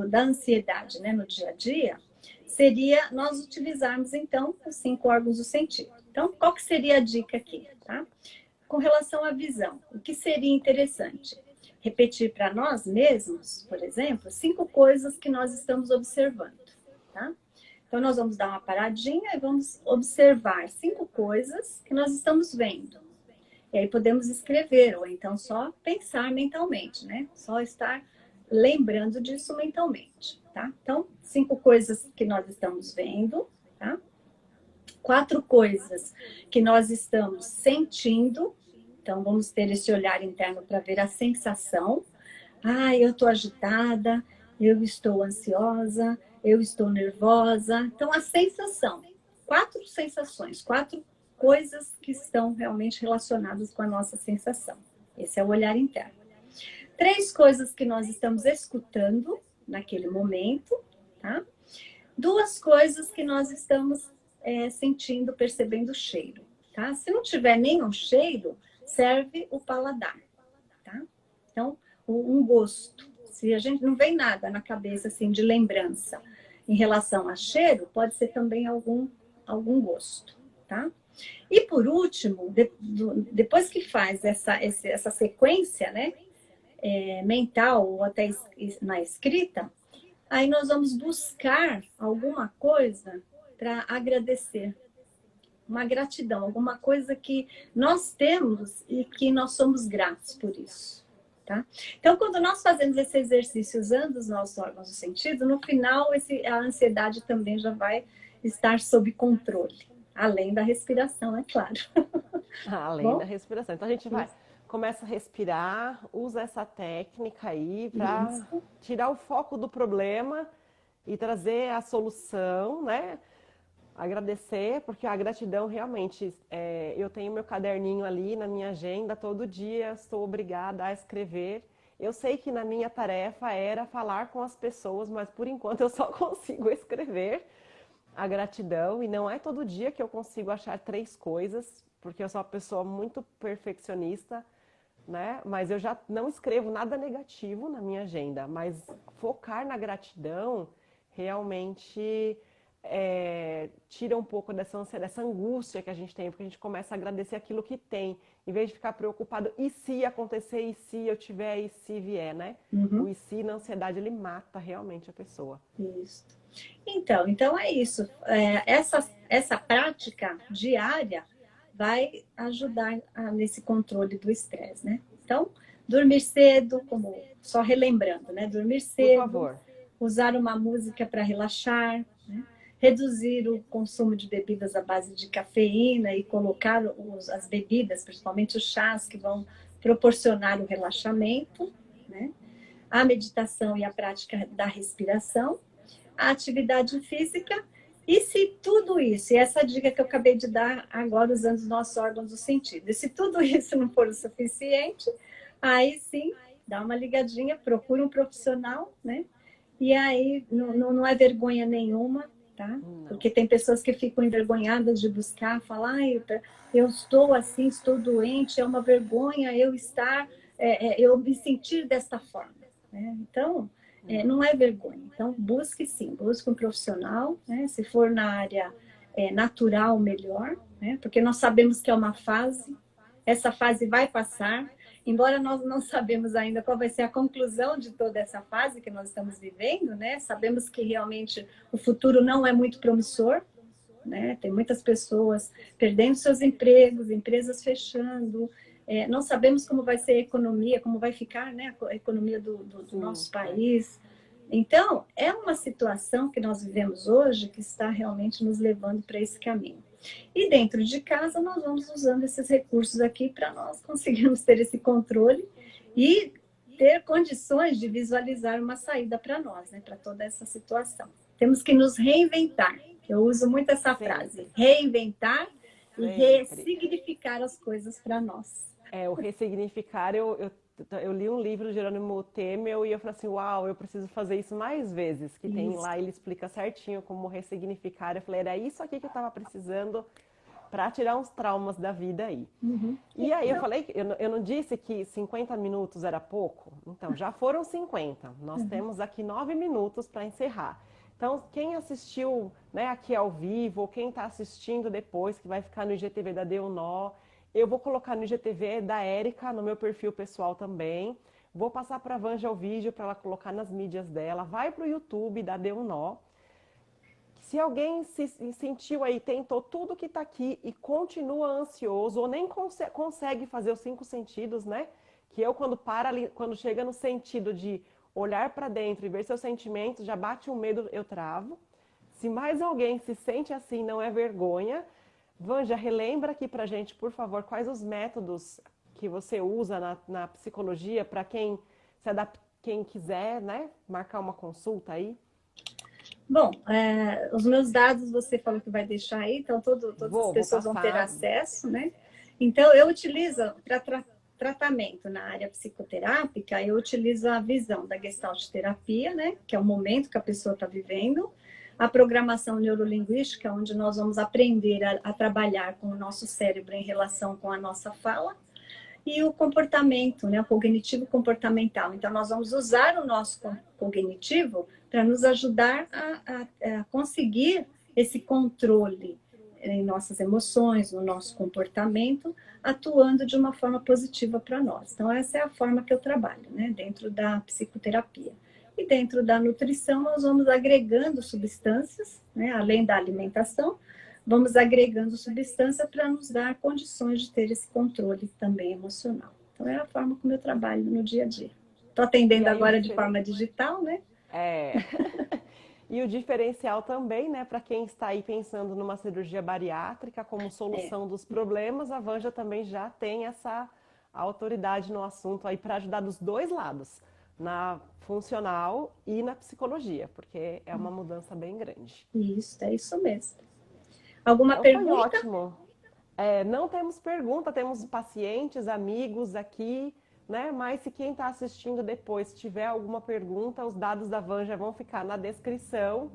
da ansiedade, né, no dia a dia, seria nós utilizarmos, então, os 5 órgãos do sentido. Então, qual que seria a dica aqui, tá? Com relação à visão, o que seria interessante? Repetir para nós mesmos, por exemplo, 5 coisas que nós estamos observando, tá? Então, nós vamos dar uma paradinha e vamos observar 5 coisas que nós estamos vendo. E aí podemos escrever, ou então só pensar mentalmente, né? Só estar lembrando disso mentalmente, tá? Então, 5 coisas que nós estamos vendo, tá? 4 coisas que nós estamos sentindo. Então, vamos ter esse olhar interno para ver a sensação. Ah, eu estou agitada, eu estou ansiosa, eu estou nervosa. Então, a sensação. 4 sensações, 4 coisas que estão realmente relacionadas com a nossa sensação. Esse é o olhar interno. 3 coisas que nós estamos escutando naquele momento, tá? 2 coisas que nós estamos sentindo, percebendo o cheiro, tá? Se não tiver nenhum cheiro, serve o paladar, tá? Então, um gosto. Se a gente não vem nada na cabeça assim de lembrança em relação a cheiro, pode ser também algum gosto, tá? E por último, depois que faz essa sequência, né, mental ou até na escrita, aí nós vamos buscar alguma coisa para agradecer. Uma gratidão, alguma coisa que nós temos e que nós somos gratos por isso, tá? Então, quando nós fazemos esse exercício usando os nossos órgãos do sentido, no final a ansiedade também já vai estar sob controle, além da respiração, é claro. Além da respiração. Então a gente começa a respirar, usa essa técnica aí para tirar o foco do problema e trazer a solução, né? Agradecer, porque a gratidão realmente, eu tenho meu caderninho ali na minha agenda, todo dia estou obrigada a escrever. Eu sei que na minha tarefa era falar com as pessoas, mas por enquanto eu só consigo escrever a gratidão e não é todo dia que eu consigo achar 3 coisas, porque eu sou uma pessoa muito perfeccionista, né? Mas eu já não escrevo nada negativo na minha agenda, mas focar na gratidão realmente tira um pouco dessa ansiedade, dessa angústia que a gente tem, porque a gente começa a agradecer aquilo que tem, em vez de ficar preocupado, e se acontecer, e se eu tiver, e se vier, né? O e se na ansiedade, ele mata realmente a pessoa. Isso. Então é isso. Essa prática diária vai ajudar nesse controle do estresse, né? Então, dormir cedo, como só relembrando, né? Dormir cedo, por favor, usar uma música para relaxar, né? Reduzir o consumo de bebidas à base de cafeína e colocar as bebidas, principalmente os chás, que vão proporcionar o relaxamento, né? A meditação e a prática da respiração, a atividade física. E se tudo isso, e essa dica que eu acabei de dar agora usando os nossos órgãos do sentido, e se tudo isso não for o suficiente, aí sim, dá uma ligadinha, procura um profissional, né? E aí não é vergonha nenhuma tá? Não. Porque tem pessoas que ficam envergonhadas de buscar, falar, eu estou assim, estou doente, é uma vergonha eu estar, eu me sentir desta forma, né? Então, não é vergonha. Então, busque sim, busque um profissional, né? Se for na área natural, melhor, né? Porque nós sabemos que é uma fase, essa fase vai passar, embora nós não sabemos ainda qual vai ser a conclusão de toda essa fase que nós estamos vivendo, né? Sabemos que realmente o futuro não é muito promissor, né? Tem muitas pessoas perdendo seus empregos, empresas fechando, não sabemos como vai ser a economia, como vai ficar, né, a economia do nosso país. Então, é uma situação que nós vivemos hoje que está realmente nos levando para esse caminho. E dentro de casa, nós vamos usando esses recursos aqui para nós conseguirmos ter esse controle e ter condições de visualizar uma saída para nós, né, para toda essa situação. Temos que nos reinventar. Eu uso muito essa frase, reinventar e ressignificar as coisas para nós. O ressignificar, eu li um livro de Jerônimo Temel e eu falei assim, uau, eu preciso fazer isso mais vezes, que tem lá, ele explica certinho como ressignificar. Eu falei, era isso aqui que eu estava precisando para tirar uns traumas da vida aí. E aí eu falei, eu não disse que 50 minutos era pouco? Então, já foram 50. Nós temos aqui 9 minutos para encerrar. Então, quem assistiu, né, aqui ao vivo, ou quem está assistindo depois, que vai ficar no IGTV da Dê um Nó, eu vou colocar no IGTV da Érica, no meu perfil pessoal também. Vou passar para a Vanja o vídeo para ela colocar nas mídias dela. Vai para o YouTube da Dê um Nó. Se alguém se sentiu aí, tentou tudo que está aqui e continua ansioso, ou nem consegue fazer os 5 sentidos, né? Que eu, quando chega no sentido de olhar para dentro e ver seus sentimentos, já bate um medo, eu travo. Se mais alguém se sente assim, não é vergonha. Vanja, relembra aqui pra gente, por favor, quais os métodos que você usa na psicologia para quem quiser, né, marcar uma consulta aí? Bom, os meus dados você falou que vai deixar aí, então todas as pessoas vão ter acesso, né? Então, eu utilizo para tratamento na área psicoterápica, eu utilizo a visão da Gestalt terapia, né? Que é o momento que a pessoa está vivendo, a programação neurolinguística, onde nós vamos aprender a trabalhar com o nosso cérebro em relação com a nossa fala, e o comportamento, né, o cognitivo comportamental. Então, nós vamos usar o nosso cognitivo para nos ajudar a conseguir esse controle em nossas emoções, no nosso comportamento, atuando de uma forma positiva para nós. Então, essa é a forma que eu trabalho, né, dentro da psicoterapia. E dentro da nutrição, nós vamos agregando substâncias, né, além da alimentação, vamos agregando substância para nos dar condições de ter esse controle também emocional. Então, é a forma como eu trabalho no dia a dia. Estou atendendo agora de forma digital, né? E o diferencial também, né, para quem está aí pensando numa cirurgia bariátrica como solução dos problemas, a Vanja também já tem essa autoridade no assunto aí para ajudar dos dois lados, na funcional e na psicologia, porque é uma mudança bem grande. Isso, é isso mesmo. Alguma pergunta? Foi ótimo. Não temos pergunta, temos pacientes, amigos aqui, né? Mas se quem está assistindo depois tiver alguma pergunta, os dados da Vanja vão ficar na descrição.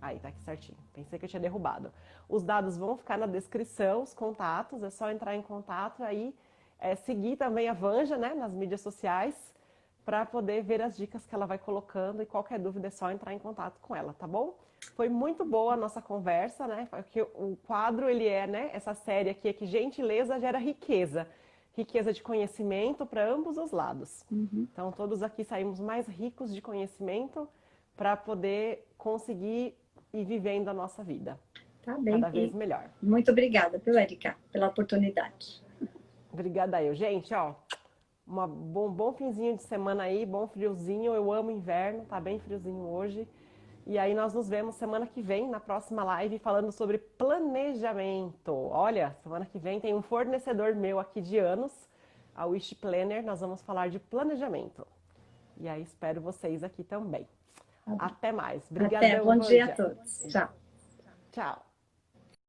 Aí, tá aqui certinho. Pensei que eu tinha derrubado. Os dados vão ficar na descrição, os contatos, é só entrar em contato aí, seguir também a Vanja, né, nas mídias sociais, para poder ver as dicas que ela vai colocando e qualquer dúvida é só entrar em contato com ela, tá bom? Foi muito boa a nossa conversa, né? Porque o quadro, ele né? Essa série aqui é que gentileza gera riqueza. Riqueza de conhecimento para ambos os lados. Então, todos aqui saímos mais ricos de conhecimento para poder conseguir ir vivendo a nossa vida. Tá bem. Cada vez melhor. Muito obrigada, Érica, pela oportunidade. Obrigada eu. Gente, ó, bom finzinho de semana aí, bom friozinho. Eu amo inverno, tá bem friozinho hoje. E aí nós nos vemos semana que vem, na próxima live, falando sobre planejamento. Olha, semana que vem tem um fornecedor meu aqui de anos, a Wish Planner, nós vamos falar de planejamento. E aí espero vocês aqui também. Até mais. Obrigadão, Bom dia a todos. Tchau. Tchau.